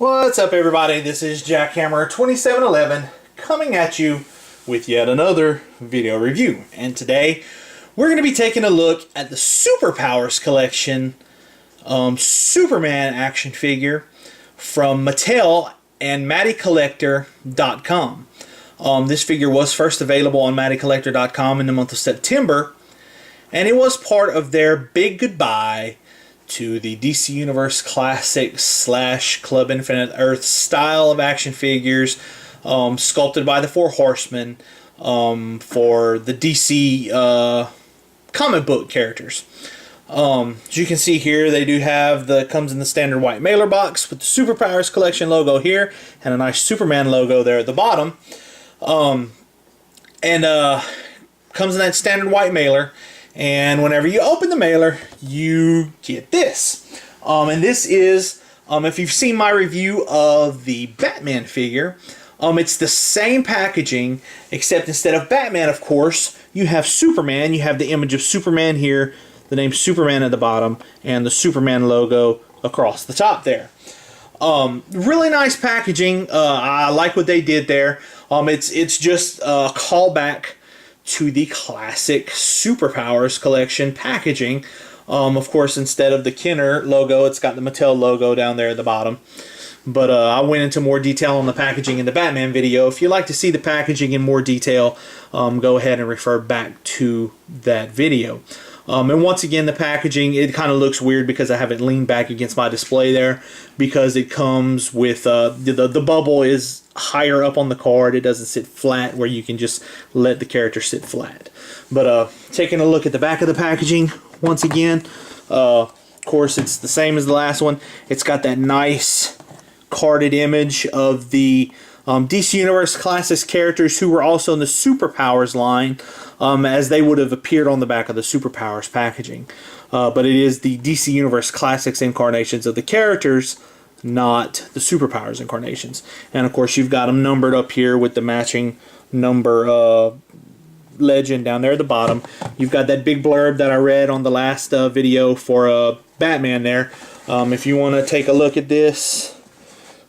What's up, everybody? This is Jackhammer2711 coming at you with yet another video review. And today we're going to be taking a look at the Superpowers collection Superman action figure from Mattel and MattyCollector.com. This figure was first available on MattyCollector.com in the month of September, and it was part of their big goodbye to the DC Universe Classics / Club Infinite Earth style of action figures, sculpted by the Four Horsemen for the DC comic book characters. As you can see here, they do have comes in the standard white mailer box with the Superpowers collection logo here and a nice Superman logo there at the bottom. Comes in that standard white mailer. And whenever you open the mailer, you get this. And this is, if you've seen my review of the Batman figure, it's the same packaging, except instead of Batman, of course, you have Superman. You have the image of Superman here, the name Superman at the bottom, and the Superman logo across the top there. Really nice packaging. I like what they did there. It's just a callback to the classic Superpowers collection packaging. Of course, instead of the Kenner logo, it's got the Mattel logo down there at the bottom. But I went into more detail on the packaging in the Batman video. If you'd like to see the packaging in more detail, go ahead and refer back to that video. And once again, the packaging, it kind of looks weird because I have it leaned back against my display there, because it comes with the bubble is higher up on the card. It doesn't sit flat where you can just let the character sit flat. But taking a look at the back of the packaging once again, of course it's the same as the last one. It's got that nice carded image of the DC Universe Classics characters who were also in the Superpowers line, as they would have appeared on the back of the Superpowers packaging. But it is the DC Universe Classics incarnations of the characters, not the Superpowers incarnations. And of course, you've got them numbered up here with the matching number legend down there at the bottom. You've got that big blurb that I read on the last video for Batman there. If you want to take a look at this,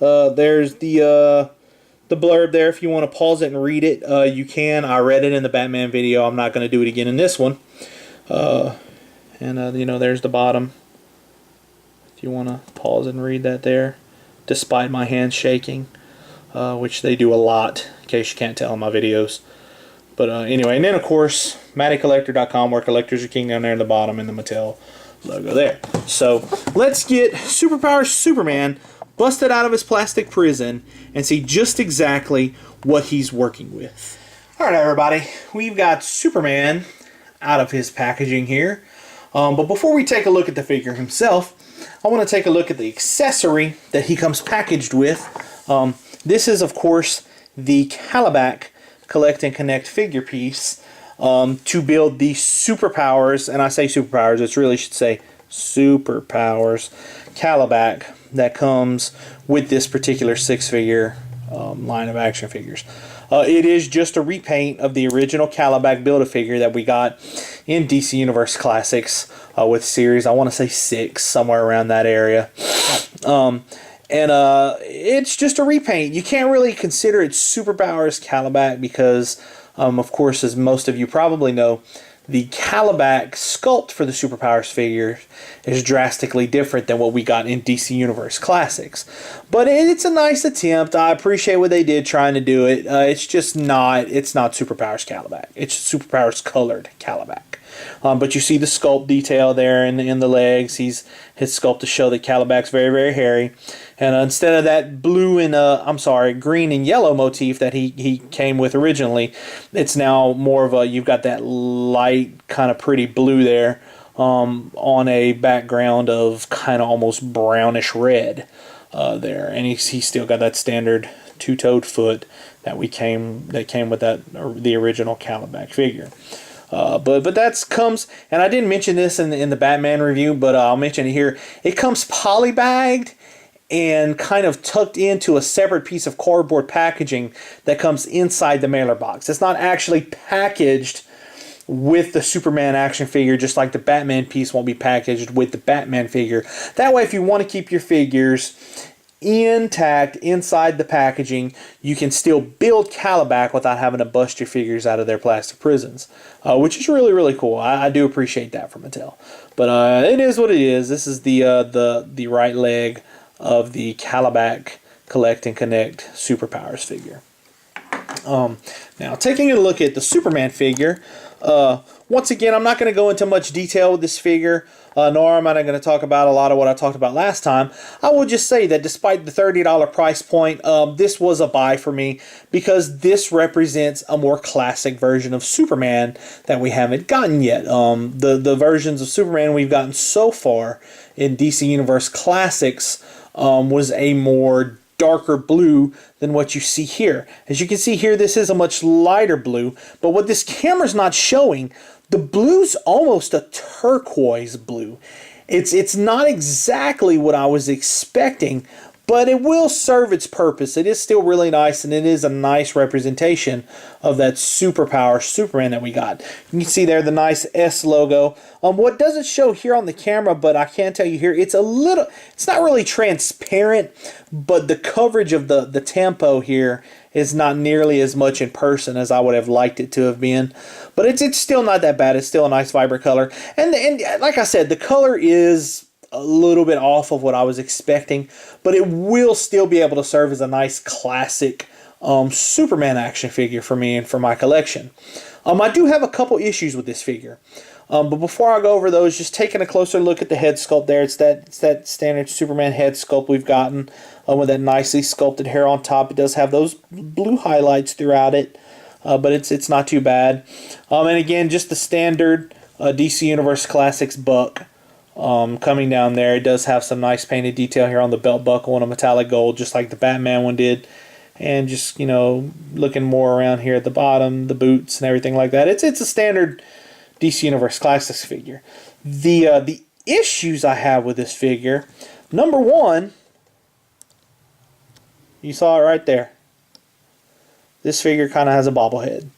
there's the blurb there. If you want to pause it and read it, you can. I read it in the Batman video. I'm not going to do it again in this one. There's the bottom. If you want to pause and read that there, despite my hands shaking, which they do a lot, in case you can't tell in my videos. But anyway, and then of course, MattyCollector.com, where collectors are king, down there in the bottom, and the Mattel logo there. So let's get Superpowers Superman busted out of his plastic prison and see just exactly what he's working with. Alright, everybody, we've got Superman out of his packaging here. But before we take a look at the figure himself, I want to take a look at the accessory that he comes packaged with. This is, of course, the Kalibak Collect and Connect figure piece to build the Superpowers, and I say Superpowers, it really should say Superpowers Kalibak that comes with this particular six-figure line of action figures. It is just a repaint of the original Kalibak Build-A-Figure that we got in DC Universe Classics with series, I want to say 6, somewhere around that area. It's just a repaint. You can't really consider it Superpowers Kalibak because, of course, as most of you probably know, the Kalibak sculpt for the Superpowers figure is drastically different than what we got in DC Universe Classics. But it's a nice attempt. I appreciate what they did trying to do it. It's not Superpowers Kalibak. It's Superpowers colored Kalibak. But you see the sculpt detail there in the legs. His sculpt to show that Kalibak's very, very hairy. And instead of that green and yellow motif that he came with originally, it's now more of you've got that light kind of pretty blue there on a background of kind of almost brownish red there. And he's still got that standard two-toed foot that came with the original Kalibak figure. But that comes, and I didn't mention this in the Batman review, but I'll mention it here. It comes polybagged and kind of tucked into a separate piece of cardboard packaging that comes inside the mailer box. It's not actually packaged with the Superman action figure, just like the Batman piece won't be packaged with the Batman figure. That way, if you want to keep your figures intact inside the packaging. You can still build Kalibak without having to bust your figures out of their plastic prisons, which is really, really cool. I do appreciate that from Mattel. But it is what it is. This is the right leg of the Kalibak Collect and Connect Superpowers figure. Now, taking a look at the Superman figure, once again, I'm not going to go into much detail with this figure, nor am I going to talk about a lot of what I talked about last time. I will just say that despite the $30 price point, this was a buy for me because this represents a more classic version of Superman that we haven't gotten yet. The versions of Superman we've gotten so far in DC Universe Classics was a more darker blue than what you see here. As you can see here, this is a much lighter blue, but what this camera's not showing, the blue's almost a turquoise blue. It's not exactly what I was expecting, but it will serve its purpose. It is still really nice, and it is a nice representation of that superpower Superman that we got. You can see there the nice S logo. What doesn't show here on the camera, but I can tell you here, it's not really transparent, but the coverage of the tempo here is not nearly as much in person as I would have liked it to have been. But it's still not that bad. It's still a nice vibrant color. And like I said, the color is a little bit off of what I was expecting, but it will still be able to serve as a nice classic Superman action figure for me and for my collection. I do have a couple issues with this figure, but before I go over those, just taking a closer look at the head sculpt there. It's that standard Superman head sculpt we've gotten with that nicely sculpted hair on top. It does have those blue highlights throughout it, but it's not too bad. And again, just the standard DC Universe Classics buck. Coming down there, it does have some nice painted detail here on the belt buckle in a metallic gold, just like the Batman one did. And just, you know, looking more around here at the bottom, the boots and everything like that. It's a standard DC Universe Classics figure. The issues I have with this figure, number one, you saw it right there. This figure kind of has a bobblehead.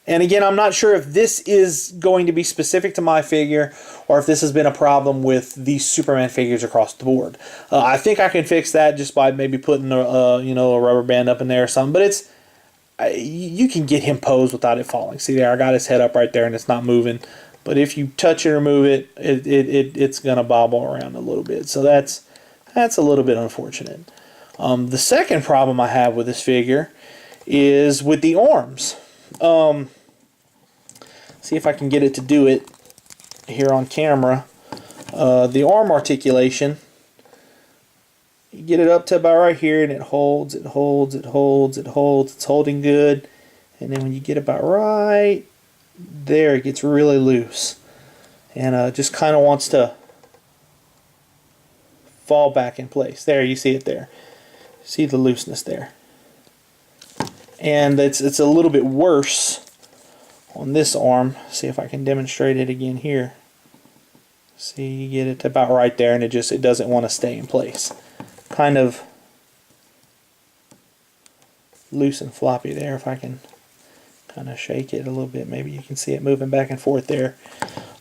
And again, I'm not sure if this is going to be specific to my figure or if this has been a problem with these Superman figures across the board. I think I can fix that just by maybe putting a rubber band up in there or something. But you can get him posed without it falling. See there, I got his head up right there and it's not moving. But if you touch it or move it, it's going to bobble around a little bit. So that's a little bit unfortunate. The second problem I have with this figure is with the arms. See if I can get it to do it here on camera. The arm articulation, you get it up to about right here and it holds, it's holding good. And then when you get about right there, it gets really loose and just kind of wants to fall back in place. There, you see it there. See the looseness there. And it's a little bit worse on this arm. See if I can demonstrate it again here. See, you get it about right there and it doesn't want to stay in place. Kind of loose and floppy there. If I can kind of shake it a little bit, maybe you can see it moving back and forth there.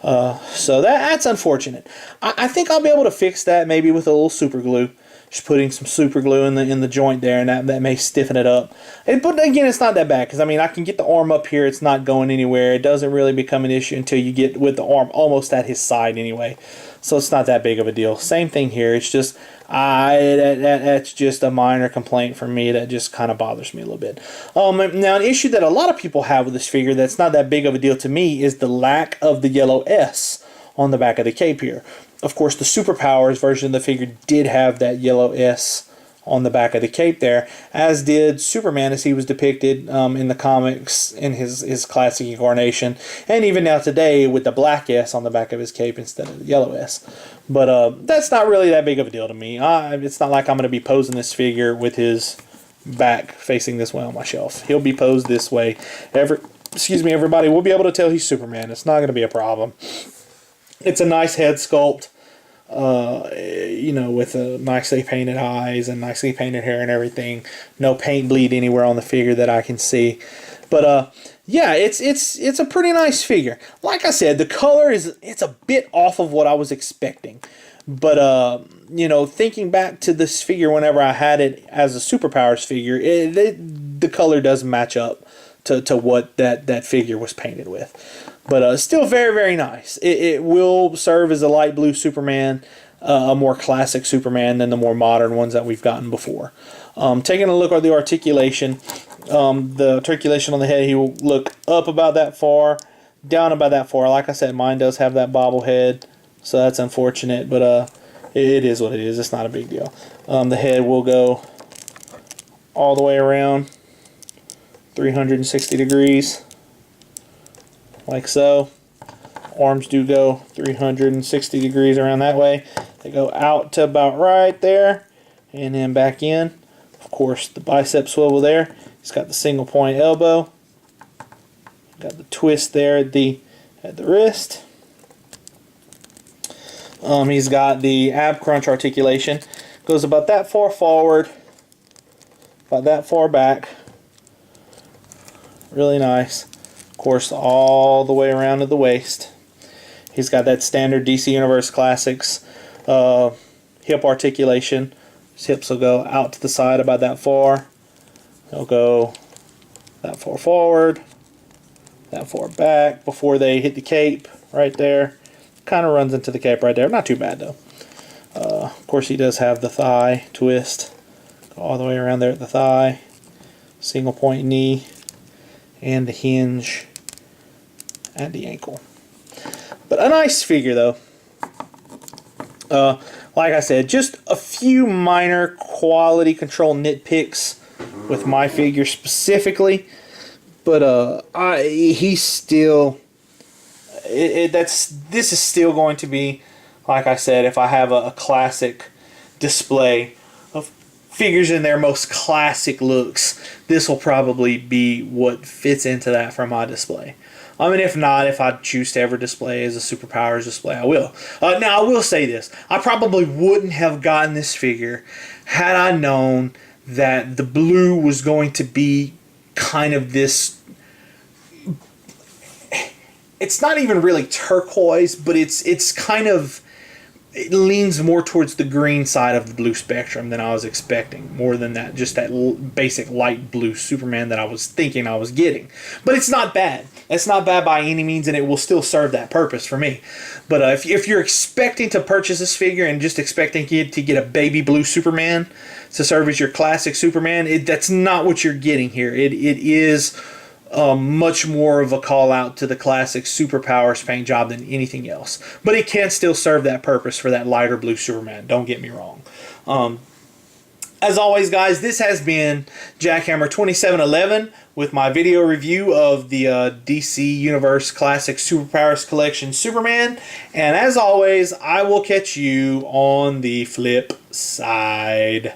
So that's unfortunate. I think I'll be able to fix that maybe with a little super glue. Just putting some super glue in the joint there, and that may stiffen it up. But again, it's not that bad because I mean I can get the arm up here. It's not going anywhere. It doesn't really become an issue until you get with the arm almost at his side anyway. So it's not that big of a deal. Same thing here. It's just that's just a minor complaint for me that just kind of bothers me a little bit. Now, an issue that a lot of people have with this figure that's not that big of a deal to me is the lack of the yellow S on the back of the cape here. Of course, the Superpowers version of the figure did have that yellow S on the back of the cape there, as did Superman as he was depicted in the comics in his classic incarnation, and even now today with the black S on the back of his cape instead of the yellow S. But that's not really that big of a deal to me. It's not like I'm going to be posing this figure with his back facing this way on my shelf. He'll be posed this way. Everybody will be able to tell he's Superman. It's not going to be a problem. It's a nice head sculpt, with nicely painted eyes and nicely painted hair and everything. No paint bleed anywhere on the figure that I can see. But yeah, it's a pretty nice figure. Like I said, the color it's a bit off of what I was expecting. But you know, thinking back to this figure whenever I had it as a Superpowers figure, the color does match up to what that figure was painted with. But still very, very nice. It will serve as a light blue Superman, a more classic Superman than the more modern ones that we've gotten before. Taking a look at the articulation, on the head, he will look up about that far, down about that far. Like I said, mine does have that bobblehead, so that's unfortunate, but it is what it is. It's not a big deal. The head will go all the way around 360 degrees, like so. Arms do go 360 degrees around that way. They go out to about right there, and then back in. Of course, the bicep swivel there. He's got the single point elbow. Got the twist there at the wrist. He's got the ab crunch articulation. Goes about that far forward, about that far back. Really nice. Of course, all the way around to the waist. He's got that standard DC Universe Classics hip articulation. His hips will go out to the side about that far. They'll go that far forward, that far back before they hit the cape right there. Kind of runs into the cape right there. Not too bad though. Of course, he does have the thigh twist. Go all the way around there at the thigh. Single point knee. And the hinge at the ankle. But a nice figure though. Like I said, just a few minor quality control nitpicks with my figure specifically. But he's still... this is still going to be, like I said, if I have a classic display of figures in their most classic looks, this will probably be what fits into that for my display. I mean, if not, if I choose to ever display as a Superpowers display, I will. Now, I will say this. I probably wouldn't have gotten this figure had I known that the blue was going to be kind of this... It's not even really turquoise, but it's kind of... It leans more towards the green side of the blue spectrum than I was expecting. More than that, just that basic light blue Superman that I was thinking I was getting. But it's not bad. It's not bad by any means, and it will still serve that purpose for me. But if you're expecting to purchase this figure and just expecting to get a baby blue Superman to serve as your classic Superman, that's not what you're getting here. It is... much more of a call out to the classic Superpowers paint job than anything else. But it can still serve that purpose for that lighter blue Superman. Don't get me wrong. As always, guys, this has been Jackhammer 2711 with my video review of the DC Universe Classic Superpowers Collection Superman. And as always, I will catch you on the flip side.